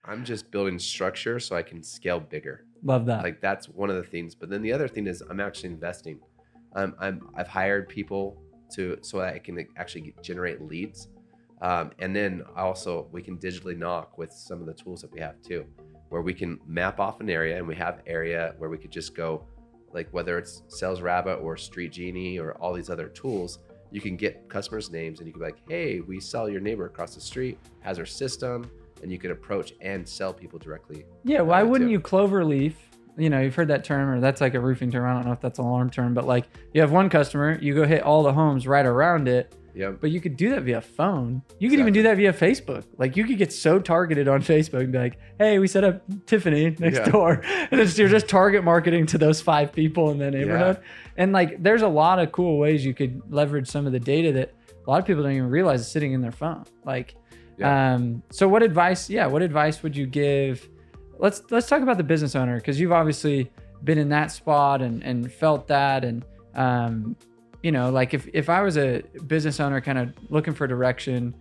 I'm just building structure so I can scale bigger. Love that. Like that's one of the things. But then the other thing is I'm actually investing. I've hired people so that I can actually generate leads. And then also we can digitally knock with some of the tools that we have too, where we can map off an area, and we have area where we could just go, like whether it's Sales Rabbit or Street Genie or all these other tools, you can get customers' names and you can be like, hey, we sell your neighbor across the street, has our system, and you can approach and sell people directly. Yeah, why wouldn't you Cloverleaf? You know, you've heard that term, or that's like a roofing term. I don't know if that's an alarm term, but like you have one customer, you go hit all the homes right around it. Yep. But you could do that via phone. You could even do that via Facebook. Like you could get so targeted on Facebook and be like, hey, we set up Tiffany next door. And you're just target marketing to those 5 people in the neighborhood. Yeah. And like, there's a lot of cool ways you could leverage some of the data that a lot of people don't even realize is sitting in their phone. Like, so what advice would you give? Let's talk about the business owner, because you've obviously been in that spot and felt that. And, you know, like if I was a business owner kind of looking for direction,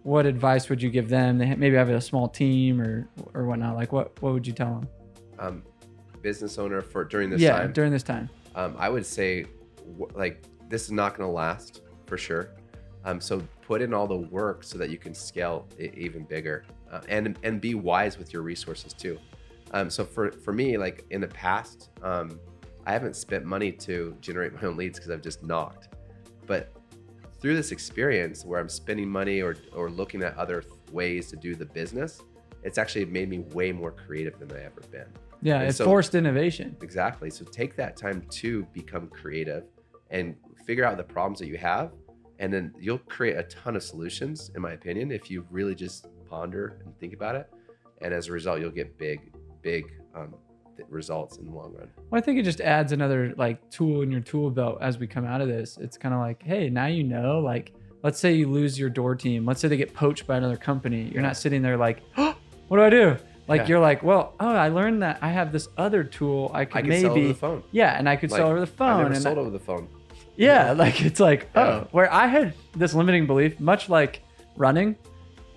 what advice would you give them? They maybe have a small team or whatnot. Like what would you tell them? Business owner during this time? Yeah, during this time. I would say like this is not going to last for sure. So put in all the work so that you can scale it even bigger, and be wise with your resources too. So for me, like in the past, I haven't spent money to generate my own leads because I've just knocked. But through this experience where I'm spending money or looking at other ways to do the business, it's actually made me way more creative than I ever been. Yeah, it's forced innovation. Exactly. So take that time to become creative and figure out the problems that you have. And then you'll create a ton of solutions, in my opinion, if you really just ponder and think about it. And as a result, you'll get big results in the long run. Well, I think it just adds another like tool in your tool belt as we come out of this. It's kind of like, hey, now you know, like, let's say you lose your door team. Let's say they get poached by another company. You're not sitting there like, oh, what do I do? Like you're like, well, I learned that I have this other tool. I can maybe sell over the phone. Yeah, and I could sell over the phone. I never sold over the phone. Yeah, like it's like, where I had this limiting belief, much like running,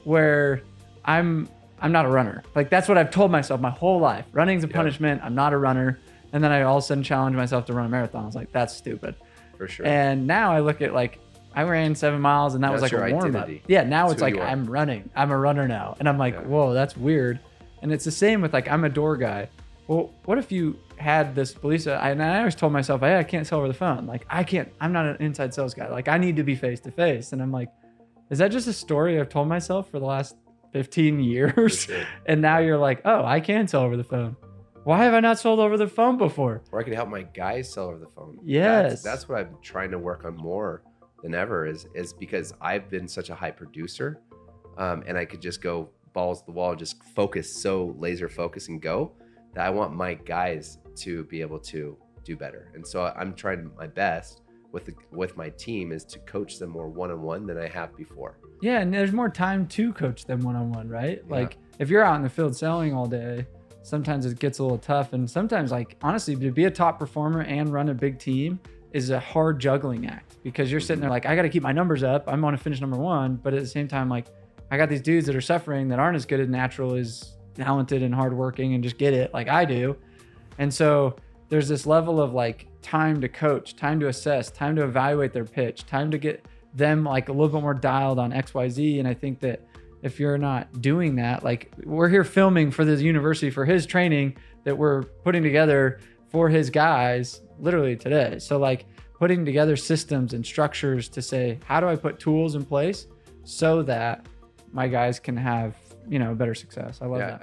where I'm not a runner. Like that's what I've told myself my whole life. Running's a punishment. I'm not a runner. And then I all of a sudden challenged myself to run a marathon. I was like, that's stupid. For sure. And now I look at like, I ran 7 miles and that was like a warm up. Yeah, now it's like, I'm running. I'm a runner now. And I'm like, whoa, that's weird. And it's the same with like, I'm a door guy. Well, what if you had this belief? And I always told myself, hey, I can't sell over the phone. Like I'm not an inside sales guy. Like I need to be face to face. And I'm like, is that just a story I've told myself for the last 15 years? Sure. And now you're like, oh, I can sell over the phone. Why have I not sold over the phone before? Or I can help my guys sell over the phone. Yes. That's what I'm trying to work on more than ever is because I've been such a high producer, and I could just go balls to the wall, just focus, so laser focus and go, that I want my guys to be able to do better. And so I'm trying my best with my team is to coach them more one-on-one than I have before. Yeah, and there's more time to coach them one-on-one, right? Yeah. Like if you're out in the field selling all day, sometimes it gets a little tough. And sometimes like, honestly, to be a top performer and run a big team is a hard juggling act, because you're sitting there like, I got to keep my numbers up. I'm going to finish number 1. But at the same time, like I got these dudes that are suffering that aren't as good as natural, as talented and hardworking and just get it like I do. And so there's this level of like time to coach, time to assess, time to evaluate their pitch, time to get them like a little bit more dialed on XYZ. And I think that if you're not doing that, like we're here filming for this university for his training that we're putting together for his guys literally today. So like putting together systems and structures to say, how do I put tools in place so that my guys can have, better success? I love that.